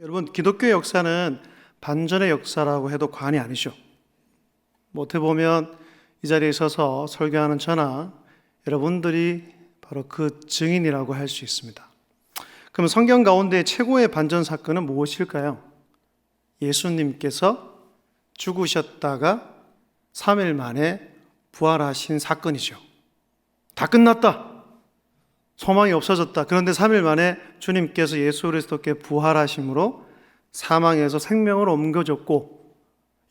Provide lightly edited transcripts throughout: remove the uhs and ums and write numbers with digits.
여러분, 기독교의 역사는 반전의 역사라고 해도 과언이 아니죠. 어떻게 보면 이 자리에 서서 설교하는 저나 여러분들이 바로 그 증인이라고 할 수 있습니다. 그럼 성경 가운데 최고의 반전 사건은 무엇일까요? 예수님께서 죽으셨다가 3일 만에 부활하신 사건이죠. 다 끝났다. 소망이 없어졌다. 그런데 3일 만에 주님께서 예수 그리스도께 부활하심으로 사망에서 생명으로 옮겨졌고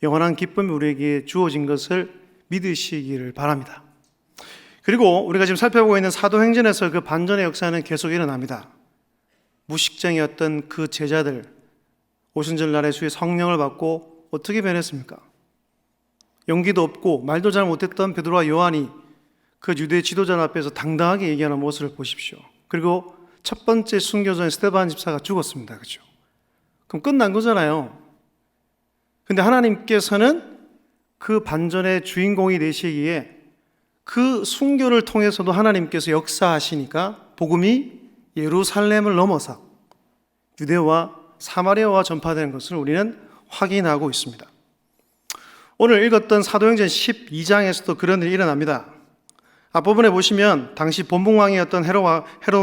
영원한 기쁨이 우리에게 주어진 것을 믿으시기를 바랍니다. 그리고 우리가 지금 살펴보고 있는 사도행전에서 그 반전의 역사는 계속 일어납니다. 무식쟁이였던 그 제자들, 오순절 날에 주의 성령을 받고 어떻게 변했습니까? 용기도 없고 말도 잘 못했던 베드로와 요한이 그 유대 지도자 앞에서 당당하게 얘기하는 모습을 보십시오. 그리고 첫 번째 순교자인 스데반 집사가 죽었습니다. 그렇죠? 그럼 끝난 거잖아요. 근데 하나님께서는 그 반전의 주인공이 되시기에 그 순교를 통해서도 하나님께서 역사하시니까 복음이 예루살렘을 넘어서 유대와 사마리아와 전파되는 것을 우리는 확인하고 있습니다. 오늘 읽었던 사도행전 12장에서도 그런 일이 일어납니다. 앞부분에 보시면 당시 본붕왕이었던 헤롯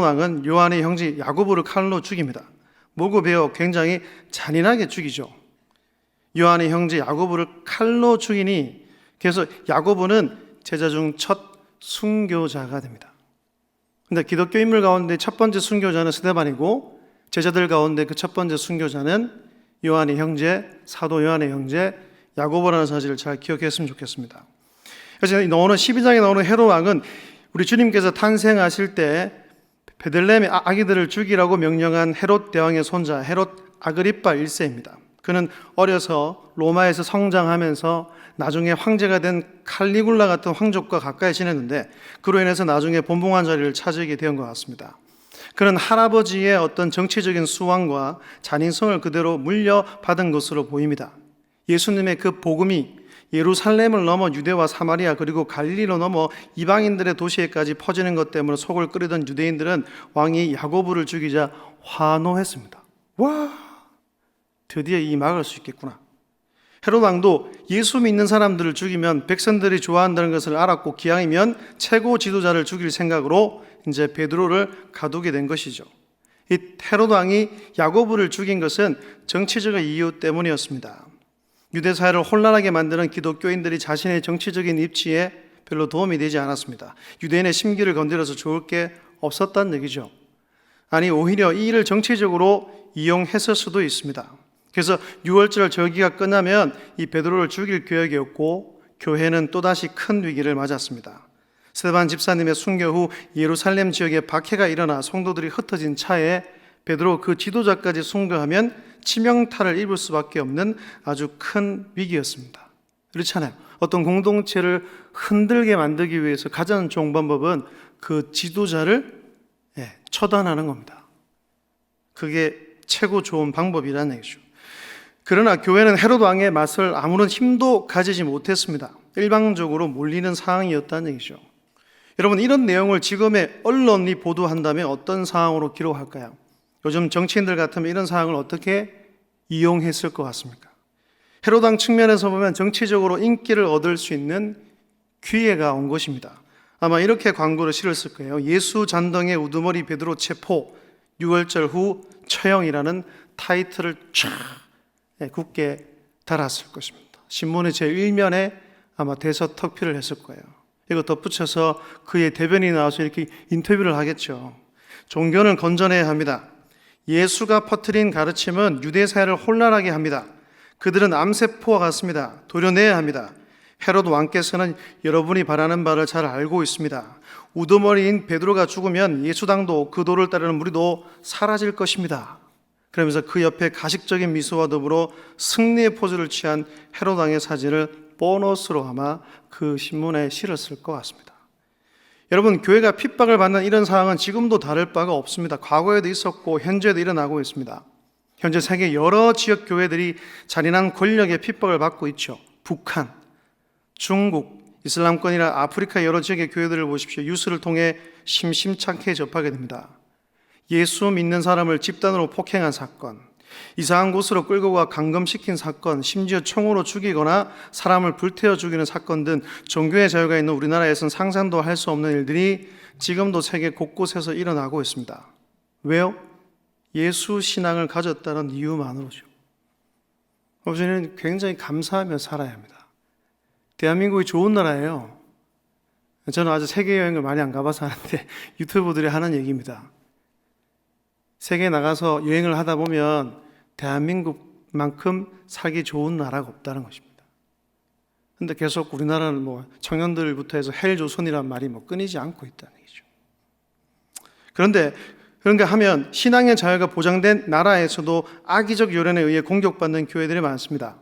왕은 요한의 형제 야고보를 칼로 죽입니다. 몰고 베어 굉장히 잔인하게 죽이죠. 요한의 형제 야고보를 칼로 죽이니 그래서 야고보는 제자 중 첫 순교자가 됩니다. 근데 기독교 인물 가운데 첫 번째 순교자는 스데반이고 제자들 가운데 그 첫 번째 순교자는 요한의 형제, 사도 요한의 형제 야고보라는 사실을 잘 기억했으면 좋겠습니다. 그래서 12장에 나오는 헤롯 왕은 우리 주님께서 탄생하실 때 베들레헴의 아기들을 죽이라고 명령한 헤롯 대왕의 손자 헤롯 아그리파 1세입니다. 그는 어려서 로마에서 성장하면서 나중에 황제가 된 칼리굴라 같은 황족과 가까이 지냈는데 그로 인해서 나중에 본붕왕 자리를 차지하게 된 것 같습니다. 그는 할아버지의 어떤 정치적인 수완과 잔인성을 그대로 물려받은 것으로 보입니다. 예수님의 그 복음이 예루살렘을 넘어 유대와 사마리아 그리고 갈릴리로 넘어 이방인들의 도시에까지 퍼지는 것 때문에 속을 끓이던 유대인들은 왕이 야고보를 죽이자 환호했습니다. 와, 드디어 이 막을 수 있겠구나. 헤롯 왕도 예수 믿는 사람들을 죽이면 백성들이 좋아한다는 것을 알았고 기왕이면 최고 지도자를 죽일 생각으로 이제 베드로를 가두게 된 것이죠. 이 헤롯 왕이 야고보를 죽인 것은 정치적인 이유 때문이었습니다. 유대 사회를 혼란하게 만드는 기독교인들이 자신의 정치적인 입지에 별로 도움이 되지 않았습니다. 유대인의 심기를 건드려서 좋을 게 없었다는 얘기죠. 아니 오히려 이 일을 정치적으로 이용했을 수도 있습니다. 그래서 6월절 절기가 끝나면 이 베드로를 죽일 계획이었고 교회는 또다시 큰 위기를 맞았습니다. 스데반 집사님의 순교 후 예루살렘 지역에 박해가 일어나 성도들이 흩어진 차에 베드로 그 지도자까지 순교하면 치명타를 입을 수밖에 없는 아주 큰 위기였습니다. 그렇잖아요. 어떤 공동체를 흔들게 만들기 위해서 가장 좋은 방법은 그 지도자를 처단하는 겁니다. 그게 최고 좋은 방법이라는 얘기죠. 그러나 교회는 헤롯 왕의 맞설 아무런 힘도 가지지 못했습니다. 일방적으로 몰리는 상황이었다는 얘기죠. 여러분, 이런 내용을 지금의 언론이 보도한다면 어떤 상황으로 기록할까요? 요즘 정치인들 같으면 이런 상황을 어떻게 이용했을 것 같습니까? 헤롯 왕 측면에서 보면 정치적으로 인기를 얻을 수 있는 기회가 온 것입니다. 아마 이렇게 광고를 실었을 거예요. 예수 잔덩의 우두머리 베드로 체포 6월절 후 처형이라는 타이틀을 쫙 굳게 달았을 것입니다. 신문의 제1면에 아마 대서특필을 했을 거예요. 이거 덧붙여서 그의 대변인이 나와서 이렇게 인터뷰를 하겠죠. 종교는 건전해야 합니다. 예수가 퍼뜨린 가르침은 유대 사회를 혼란하게 합니다. 그들은 암세포와 같습니다. 도려내야 합니다. 헤롯 왕께서는 여러분이 바라는 바를 잘 알고 있습니다. 우두머리인 베드로가 죽으면 예수당도 그 도를 따르는 무리도 사라질 것입니다. 그러면서 그 옆에 가식적인 미소와 더불어 승리의 포즈를 취한 헤롯 왕의 사진을 보너스로 아마 그 신문에 실었을 것 같습니다. 여러분, 교회가 핍박을 받는 이런 상황은 지금도 다를 바가 없습니다. 과거에도 있었고 현재도 일어나고 있습니다. 현재 세계 여러 지역 교회들이 잔인한 권력의 핍박을 받고 있죠. 북한, 중국, 이슬람권이나 아프리카 여러 지역의 교회들을 보십시오. 뉴스를 통해 심심찮게 접하게 됩니다. 예수 믿는 사람을 집단으로 폭행한 사건, 이상한 곳으로 끌고 가 감금시킨 사건, 심지어 총으로 죽이거나 사람을 불태워 죽이는 사건 등 종교의 자유가 있는 우리나라에서는 상상도 할 수 없는 일들이 지금도 세계 곳곳에서 일어나고 있습니다. 왜요? 예수 신앙을 가졌다는 이유만으로죠. 저는 굉장히 감사하며 살아야 합니다. 대한민국이 좋은 나라예요. 저는 아직 세계 여행을 많이 안 가봐서 하는데 유튜브들이 하는 얘기입니다. 세계에 나가서 여행을 하다 보면 대한민국만큼 살기 좋은 나라가 없다는 것입니다. 근데 계속 우리나라는 청년들부터 해서 헬조선이란 말이 끊이지 않고 있다는 얘기죠. 그런데 그런가 하면 신앙의 자유가 보장된 나라에서도 악의적 요론에 의해 공격받는 교회들이 많습니다.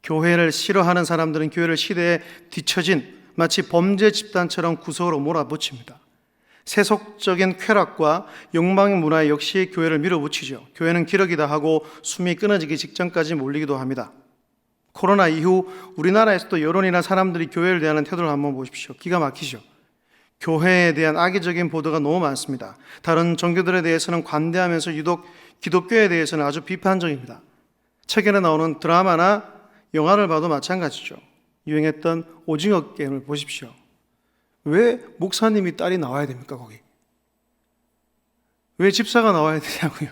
교회를 싫어하는 사람들은 교회를 시대에 뒤처진 마치 범죄 집단처럼 구석으로 몰아붙입니다. 세속적인 쾌락과 욕망의 문화 역시 교회를 밀어붙이죠. 교회는 기러기다 하고 숨이 끊어지기 직전까지 몰리기도 합니다. 코로나 이후 우리나라에서도 여론이나 사람들이 교회를 대하는 태도를 한번 보십시오. 기가 막히죠. 교회에 대한 악의적인 보도가 너무 많습니다. 다른 종교들에 대해서는 관대하면서 유독 기독교에 대해서는 아주 비판적입니다. 최근에 나오는 드라마나 영화를 봐도 마찬가지죠. 유행했던 오징어 게임을 보십시오. 왜 목사님이 딸이 나와야 됩니까, 거기? 왜 집사가 나와야 되냐고요?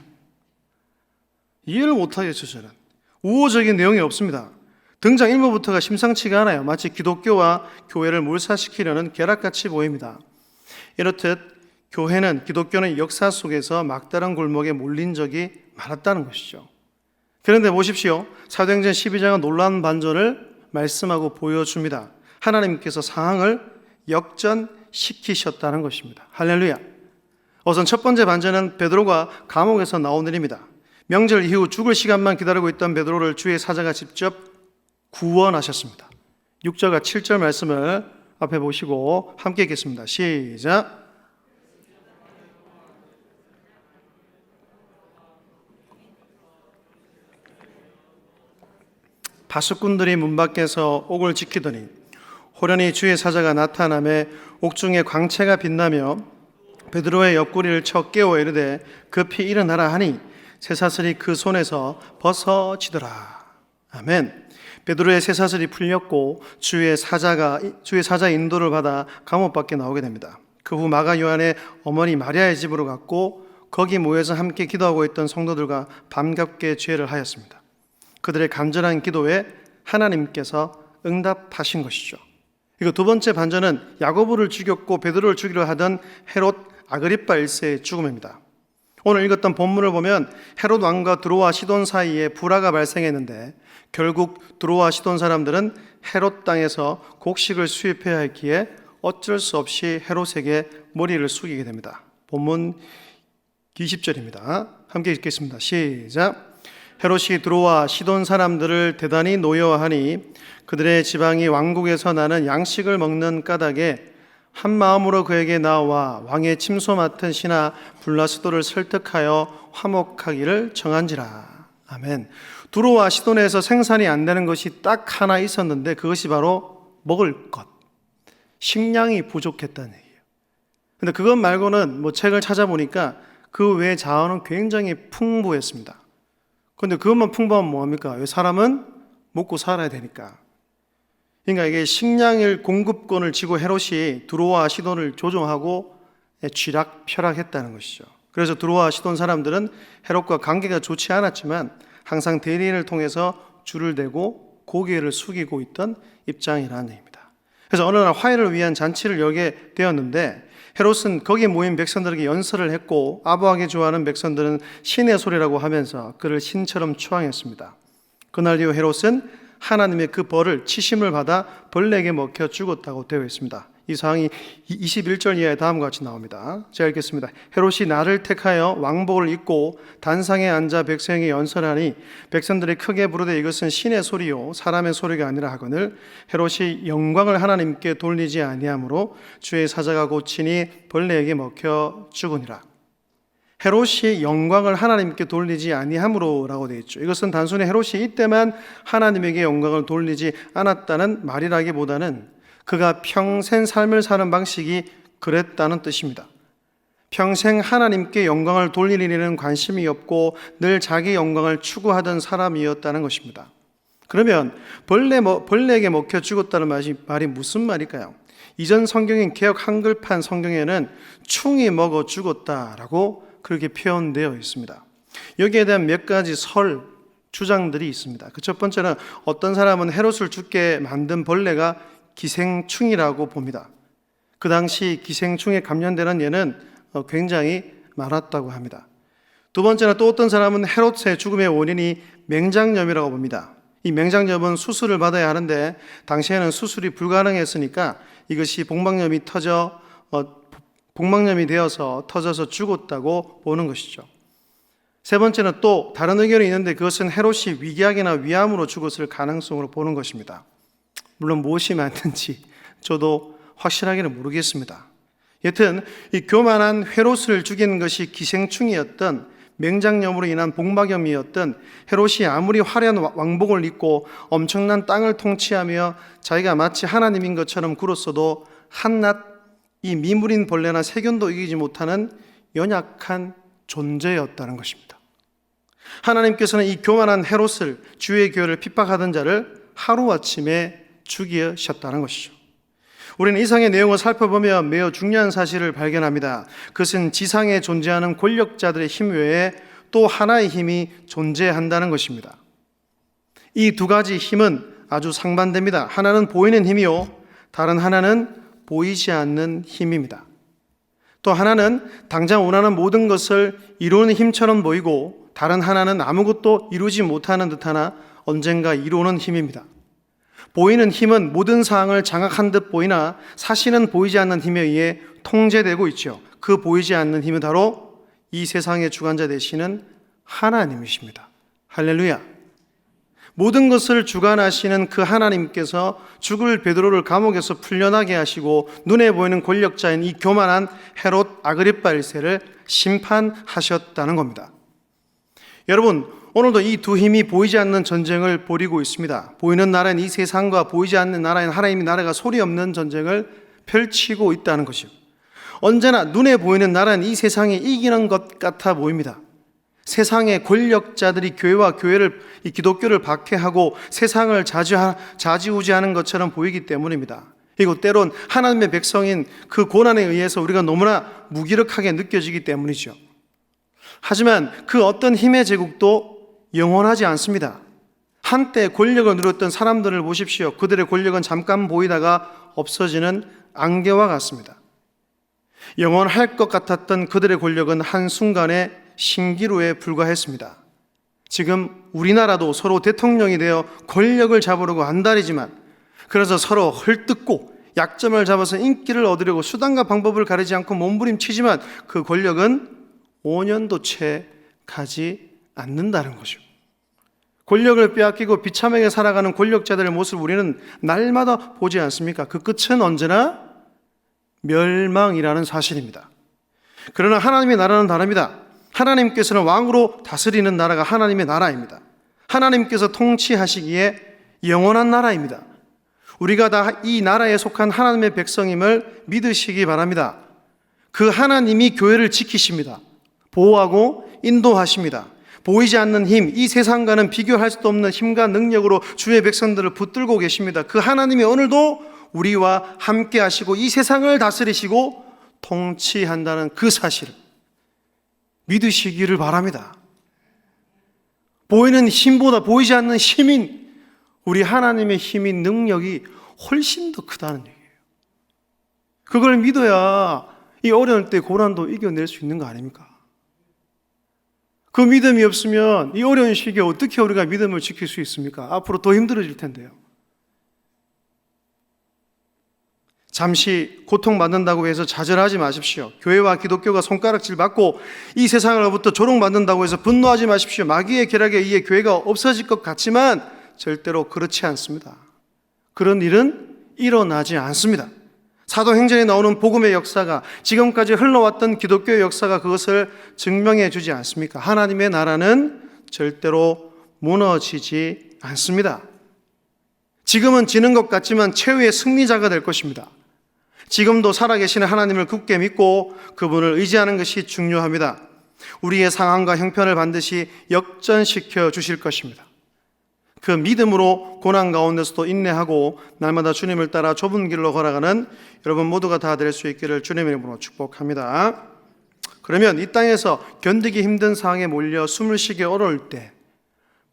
이해를 못하겠죠, 저는. 우호적인 내용이 없습니다. 등장 인물부터가 심상치가 않아요. 마치 기독교와 교회를 몰사시키려는 계략같이 보입니다. 이렇듯 교회는, 기독교는 역사 속에서 막다른 골목에 몰린 적이 많았다는 것이죠. 그런데 보십시오. 사도행전 12장은 놀라운 반전을 말씀하고 보여줍니다. 하나님께서 상황을 역전시키셨다는 것입니다. 할렐루야. 우선 첫 번째 반전은 베드로가 감옥에서 나온 일입니다. 명절 이후 죽을 시간만 기다리고 있던 베드로를 주의 사자가 직접 구원하셨습니다. 6절과 7절 말씀을 앞에 보시고 함께 읽겠습니다. 시작. 바수꾼들이 문 밖에서 옥을 지키더니 호련히 주의 사자가 나타나매 옥중에 광채가 빛나며 베드로의 옆구리를 쳐 깨워 이르되 급히 일어나라 하니 쇠사슬이 그 손에서 벗어지더라. 아멘. 베드로의 쇠사슬이 풀렸고 주의 사자 인도를 받아 감옥 밖에 나오게 됩니다. 그 후 마가 요한의 어머니 마리아의 집으로 갔고 거기 모여서 함께 기도하고 있던 성도들과 반갑게 죄를 하였습니다. 그들의 간절한 기도에 하나님께서 응답하신 것이죠. 이거 두 번째 반전은 야고보를 죽였고 베드로를 죽이려 하던 헤롯 아그리파 1세의 죽음입니다. 오늘 읽었던 본문을 보면 헤롯 왕과 드로와 시돈 사이에 불화가 발생했는데 결국 드로와 시돈 사람들은 헤롯 땅에서 곡식을 수입해야 했기에 어쩔 수 없이 헤롯에게 머리를 숙이게 됩니다. 본문 20절입니다. 함께 읽겠습니다. 시작. 헤롯이 드로와 시돈 사람들을 대단히 노여워하니 그들의 지방이 왕국에서 나는 양식을 먹는 까닭에 한 마음으로 그에게 나와 왕의 침소 맡은 신하 블라스도를 설득하여 화목하기를 정한지라. 아멘. 두로와 시돈에서 생산이 안 되는 것이 딱 하나 있었는데 그것이 바로 먹을 것, 식량이 부족했다는 얘기예요. 근데 그것 말고는 책을 찾아보니까 그 외의 자원은 굉장히 풍부했습니다. 그런데 그것만 풍부하면 뭐합니까? 사람은 먹고 살아야 되니까. 그러니까 이게 식량을 공급권을 쥐고 헤롯이 두로와 시돈을 조종하고 쥐락펴락했다는 것이죠. 그래서 두로와 시돈 사람들은 헤롯과 관계가 좋지 않았지만 항상 대리인을 통해서 줄을 대고 고개를 숙이고 있던 입장이라는 얘기입니다. 그래서 어느 날 화해를 위한 잔치를 열게 되었는데 헤롯은 거기에 모인 백성들에게 연설을 했고 아부하게 좋아하는 백성들은 신의 소리라고 하면서 그를 신처럼 추앙했습니다. 그날 이후 헤롯은 하나님의 그 벌을 치심을 받아 벌레에게 먹혀 죽었다고 되어 있습니다. 이 사항이 21절 이하에 다음과 같이 나옵니다. 제가 읽겠습니다. 헤롯이 나를 택하여 왕복을 입고 단상에 앉아 백성에게 연설하니 백성들이 크게 부르되 이것은 신의 소리요 사람의 소리가 아니라 하거늘 헤롯이 영광을 하나님께 돌리지 아니하므로 주의 사자가 고치니 벌레에게 먹혀 죽으니라. 헤롯이 영광을 하나님께 돌리지 아니함으로 라고 되어 있죠. 이것은 단순히 헤롯이 이때만 하나님에게 영광을 돌리지 않았다는 말이라기보다는 그가 평생 삶을 사는 방식이 그랬다는 뜻입니다. 평생 하나님께 영광을 돌릴 일에는 관심이 없고 늘 자기 영광을 추구하던 사람이었다는 것입니다. 그러면 벌레에게 먹혀 죽었다는 말이 무슨 말일까요? 이전 성경인 개역 한글판 성경에는 충이 먹어 죽었다라고 그렇게 표현되어 있습니다. 여기에 대한 몇 가지 주장들이 있습니다. 그 첫 번째는 어떤 사람은 헤롯을 죽게 만든 벌레가 기생충이라고 봅니다. 그 당시 기생충에 감염되는 예는 굉장히 많았다고 합니다. 두 번째는 또 어떤 사람은 헤롯의 죽음의 원인이 맹장염이라고 봅니다. 이 맹장염은 수술을 받아야 하는데 당시에는 수술이 불가능했으니까 이것이 복막염이 되어서 터져서 죽었다고 보는 것이죠. 세 번째는 또 다른 의견이 있는데 그것은 헤롯이 위궤양이나 위암으로 죽었을 가능성으로 보는 것입니다. 물론 무엇이 맞는지 저도 확실하게는 모르겠습니다. 여튼 이 교만한 헤롯을 죽이는 것이 기생충이었던 맹장염으로 인한 복막염이었던 헤롯이 아무리 화려한 왕복을 입고 엄청난 땅을 통치하며 자기가 마치 하나님인 것처럼 굴었어도 한낱 이 미물인 벌레나 세균도 이기지 못하는 연약한 존재였다는 것입니다. 하나님께서는 이 교만한 헤롯을, 주의 교회를 핍박하던 자를 하루아침에 죽이셨다는 것이죠. 우리는 이상의 내용을 살펴보면 매우 중요한 사실을 발견합니다. 그것은 지상에 존재하는 권력자들의 힘 외에 또 하나의 힘이 존재한다는 것입니다. 이 두 가지 힘은 아주 상반됩니다. 하나는 보이는 힘이요, 다른 하나는 보이지 않는 힘입니다. 또 하나는 당장 원하는 모든 것을 이루는 힘처럼 보이고 다른 하나는 아무것도 이루지 못하는 듯하나 언젠가 이루는 힘입니다. 보이는 힘은 모든 사항을 장악한 듯 보이나 사실은 보이지 않는 힘에 의해 통제되고 있죠. 그 보이지 않는 힘은 바로 이 세상의 주관자 되시는 하나님이십니다. 할렐루야. 모든 것을 주관하시는 그 하나님께서 죽을 베드로를 감옥에서 풀려나게 하시고 눈에 보이는 권력자인 이 교만한 헤롯 아그리파 1세를 심판하셨다는 겁니다. 여러분, 오늘도 이 두 힘이 보이지 않는 전쟁을 벌이고 있습니다. 보이는 나라인 이 세상과 보이지 않는 나라인 하나님의 나라가 소리 없는 전쟁을 펼치고 있다는 것이요. 언제나 눈에 보이는 나라는 이 세상에 이기는 것 같아 보입니다. 세상의 권력자들이 교회와 이 기독교를 박해하고 세상을 좌지우지하는 것처럼 보이기 때문입니다. 그리고 때론 하나님의 백성인 그 고난에 의해서 우리가 너무나 무기력하게 느껴지기 때문이죠. 하지만 그 어떤 힘의 제국도 영원하지 않습니다. 한때 권력을 누렸던 사람들을 보십시오. 그들의 권력은 잠깐 보이다가 없어지는 안개와 같습니다. 영원할 것 같았던 그들의 권력은 한순간에 신기루에 불과했습니다. 지금 우리나라도 서로 대통령이 되어 권력을 잡으려고 안달이지만 그래서 서로 헐뜯고 약점을 잡아서 인기를 얻으려고 수단과 방법을 가리지 않고 몸부림치지만 그 권력은 5년도 채 가지 않는다는 거죠. 권력을 빼앗기고 비참하게 살아가는 권력자들의 모습을 우리는 날마다 보지 않습니까? 그 끝은 언제나 멸망이라는 사실입니다. 그러나 하나님의 나라는 다릅니다. 하나님께서는 왕으로 다스리는 나라가 하나님의 나라입니다. 하나님께서 통치하시기에 영원한 나라입니다. 우리가 다 이 나라에 속한 하나님의 백성임을 믿으시기 바랍니다. 그 하나님이 교회를 지키십니다. 보호하고 인도하십니다. 보이지 않는 힘, 이 세상과는 비교할 수도 없는 힘과 능력으로 주의 백성들을 붙들고 계십니다. 그 하나님이 오늘도 우리와 함께 하시고 이 세상을 다스리시고 통치한다는 그 사실을 믿으시기를 바랍니다. 보이는 힘보다 보이지 않는 힘인 우리 하나님의 힘인 능력이 훨씬 더 크다는 얘기예요. 그걸 믿어야 이 어려울 때 고난도 이겨낼 수 있는 거 아닙니까? 그 믿음이 없으면 이 어려운 시기에 어떻게 우리가 믿음을 지킬 수 있습니까? 앞으로 더 힘들어질 텐데요. 잠시 고통받는다고 해서 좌절하지 마십시오. 교회와 기독교가 손가락질 받고 이 세상으로부터 조롱받는다고 해서 분노하지 마십시오. 마귀의 계략에 의해 교회가 없어질 것 같지만 절대로 그렇지 않습니다. 그런 일은 일어나지 않습니다. 사도행전에 나오는 복음의 역사가 지금까지 흘러왔던 기독교의 역사가 그것을 증명해 주지 않습니까? 하나님의 나라는 절대로 무너지지 않습니다. 지금은 지는 것 같지만 최후의 승리자가 될 것입니다. 지금도 살아계시는 하나님을 굳게 믿고 그분을 의지하는 것이 중요합니다. 우리의 상황과 형편을 반드시 역전시켜 주실 것입니다. 그 믿음으로 고난 가운데서도 인내하고 날마다 주님을 따라 좁은 길로 걸어가는 여러분 모두가 다 될 수 있기를 주님의 이름으로 축복합니다. 그러면 이 땅에서 견디기 힘든 상황에 몰려 숨을 쉬기 어려울 때,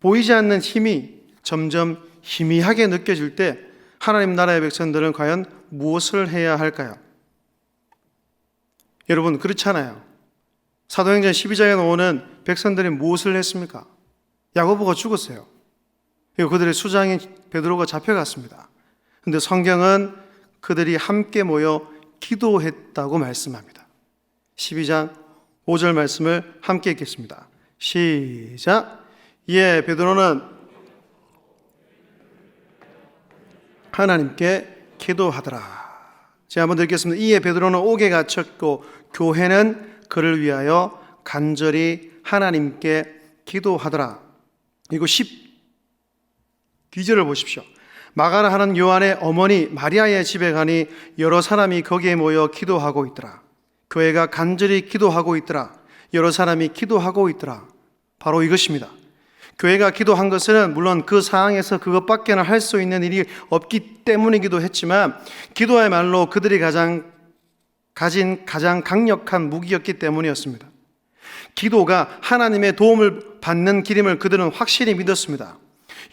보이지 않는 힘이 점점 희미하게 느껴질 때 하나님 나라의 백성들은 과연 무엇을 해야 할까요? 여러분, 그렇잖아요. 사도행전 12장에 나오는 백성들이 무엇을 했습니까? 야고보가 죽었어요. 그리고 그들의 수장인 베드로가 잡혀갔습니다. 그런데 성경은 그들이 함께 모여 기도했다고 말씀합니다. 12장 5절 말씀을 함께 읽겠습니다. 시작. 이에 베드로는 하나님께 기도하더라. 제가 한번 읽겠습니다. 이에 베드로는 옥에 갇혔고 교회는 그를 위하여 간절히 하나님께 기도하더라. 이거 12절을 보십시오. 마가라 하는 요한의 어머니 마리아의 집에 가니 여러 사람이 거기에 모여 기도하고 있더라. 교회가 간절히 기도하고 있더라. 여러 사람이 기도하고 있더라. 바로 이것입니다. 교회가 기도한 것은 물론 그 상황에서 그것밖에는 할 수 있는 일이 없기 때문이기도 했지만 기도야말로 그들이 가진 가장 강력한 무기였기 때문이었습니다. 기도가 하나님의 도움을 받는 길임을 그들은 확실히 믿었습니다.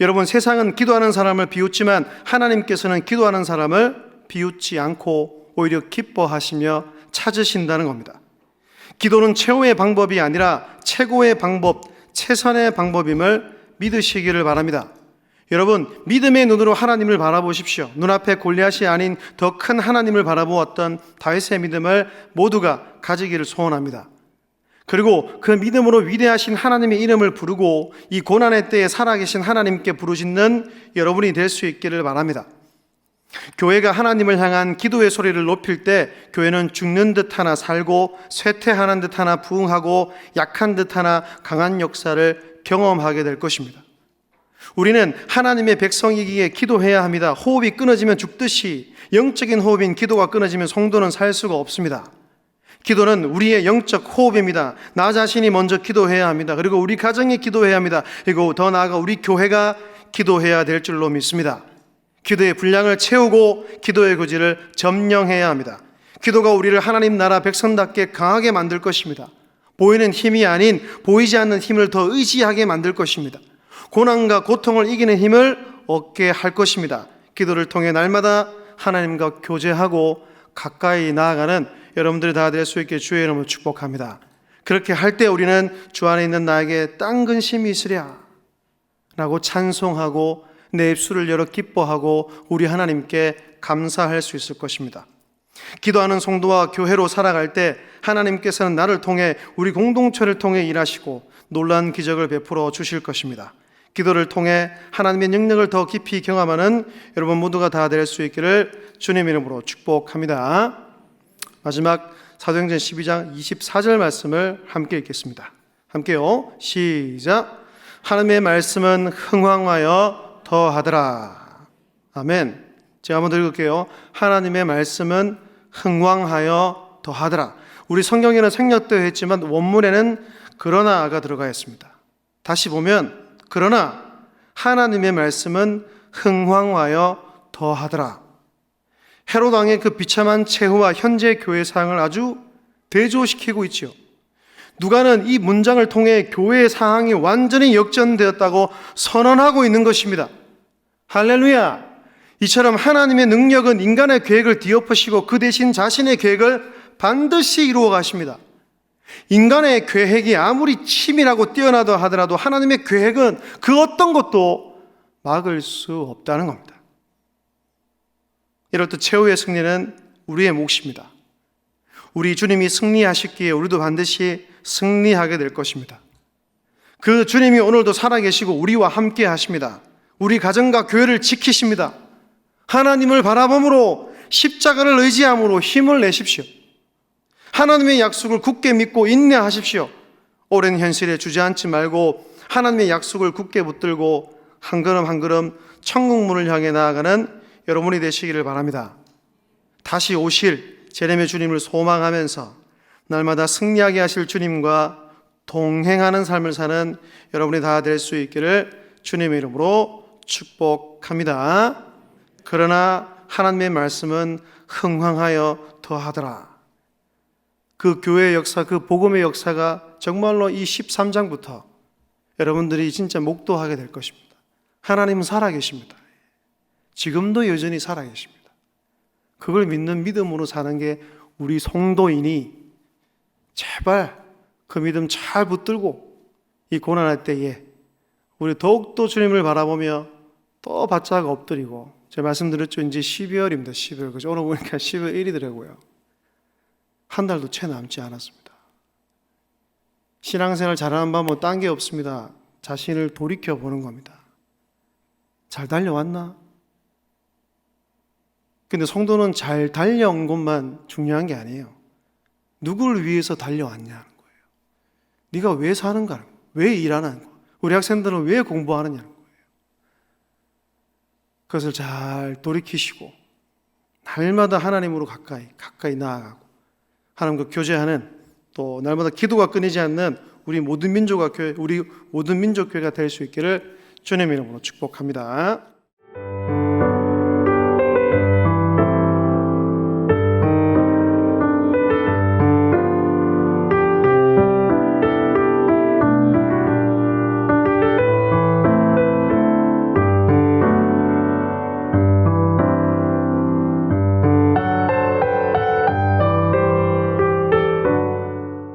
여러분, 세상은 기도하는 사람을 비웃지만 하나님께서는 기도하는 사람을 비웃지 않고 오히려 기뻐하시며 찾으신다는 겁니다. 기도는 최후의 방법이 아니라 최고의 방법, 최선의 방법임을 믿으시기를 바랍니다. 여러분, 믿음의 눈으로 하나님을 바라보십시오. 눈앞에 골리앗이 아닌 더 큰 하나님을 바라보았던 다윗의 믿음을 모두가 가지기를 소원합니다. 그리고 그 믿음으로 위대하신 하나님의 이름을 부르고 이 고난의 때에 살아계신 하나님께 부르짖는 여러분이 될 수 있기를 바랍니다. 교회가 하나님을 향한 기도의 소리를 높일 때 교회는 죽는 듯 하나 살고 쇠퇴하는 듯 하나 부흥하고 약한 듯 하나 강한 역사를 경험하게 될 것입니다. 우리는 하나님의 백성이기에 기도해야 합니다. 호흡이 끊어지면 죽듯이 영적인 호흡인 기도가 끊어지면 성도는 살 수가 없습니다. 기도는 우리의 영적 호흡입니다. 나 자신이 먼저 기도해야 합니다. 그리고 우리 가정이 기도해야 합니다. 그리고 더 나아가 우리 교회가 기도해야 될 줄로 믿습니다. 기도의 분량을 채우고 기도의 고지를 점령해야 합니다. 기도가 우리를 하나님 나라 백성답게 강하게 만들 것입니다. 보이는 힘이 아닌 보이지 않는 힘을 더 의지하게 만들 것입니다. 고난과 고통을 이기는 힘을 얻게 할 것입니다. 기도를 통해 날마다 하나님과 교제하고 가까이 나아가는 여러분들이 다 될 수 있게 주의 이름으로 축복합니다. 그렇게 할 때 우리는 주 안에 있는 나에게 딴 근심이 있으랴 라고 찬송하고 내 입술을 열어 기뻐하고 우리 하나님께 감사할 수 있을 것입니다. 기도하는 성도와 교회로 살아갈 때 하나님께서는 나를 통해 우리 공동체를 통해 일하시고 놀라운 기적을 베풀어 주실 것입니다. 기도를 통해 하나님의 능력을 더 깊이 경험하는 여러분 모두가 다 될 수 있기를 주님 이름으로 축복합니다. 마지막 사도행전 12장 24절 말씀을 함께 읽겠습니다. 함께요. 시작. 하나님의 말씀은 흥왕하여 더하더라. 아멘. 제가 한번 읽을게요. 하나님의 말씀은 흥왕하여 더하더라. 우리 성경에는 생략되어 있지만 원문에는 그러나가 들어가 있습니다. 다시 보면 그러나 하나님의 말씀은 흥왕하여 더하더라. 헤롯 왕의 그 비참한 최후와 현재 교회 상황을 아주 대조시키고 있지요. 누가는 이 문장을 통해 교회의 상황이 완전히 역전되었다고 선언하고 있는 것입니다. 할렐루야! 이처럼 하나님의 능력은 인간의 계획을 뒤엎으시고 그 대신 자신의 계획을 반드시 이루어 가십니다. 인간의 계획이 아무리 치밀하고 뛰어나다 하더라도 하나님의 계획은 그 어떤 것도 막을 수 없다는 겁니다. 이렇듯 최후의 승리는 우리의 몫입니다. 우리 주님이 승리하셨기에 우리도 반드시 승리하게 될 것입니다. 그 주님이 오늘도 살아계시고 우리와 함께 하십니다. 우리 가정과 교회를 지키십니다. 하나님을 바라봄으로 십자가를 의지함으로 힘을 내십시오. 하나님의 약속을 굳게 믿고 인내하십시오. 오랜 현실에 주저앉지 말고 하나님의 약속을 굳게 붙들고 한 걸음 한 걸음 천국문을 향해 나아가는 여러분이 되시기를 바랍니다. 다시 오실 재림의 주님을 소망하면서 날마다 승리하게 하실 주님과 동행하는 삶을 사는 여러분이 다 될 수 있기를 주님의 이름으로 축복합니다. 그러나 하나님의 말씀은 흥황하여 더하더라. 그 교회의 역사, 그 복음의 역사가 정말로 이 13장부터 여러분들이 진짜 목도하게 될 것입니다. 하나님은 살아계십니다. 지금도 여전히 살아계십니다. 그걸 믿는 믿음으로 사는 게 우리 성도이니 제발 그 믿음 잘 붙들고 이 고난할 때에 우리 더욱더 주님을 바라보며 또 바짝 엎드리고, 제가 말씀드렸죠. 이제 12월입니다. 12월. 그죠? 오늘 보니까 12월 1일이더라고요. 한 달도 채 남지 않았습니다. 신앙생활 잘하는 방법은 딴 게 없습니다. 자신을 돌이켜보는 겁니다. 잘 달려왔나? 근데 성도는 잘 달려온 것만 중요한 게 아니에요. 누구를 위해서 달려왔냐는 거예요. 네가 왜 사는가? 왜 일하는 거야? 우리 학생들은 왜 공부하느냐는 거예요. 그것을 잘 돌이키시고 날마다 하나님으로 가까이 나아가고 하나님과 교제하는, 또 날마다 기도가 끊이지 않는 우리 모든 민족교회가 될 수 있기를 주님의 이름으로 축복합니다.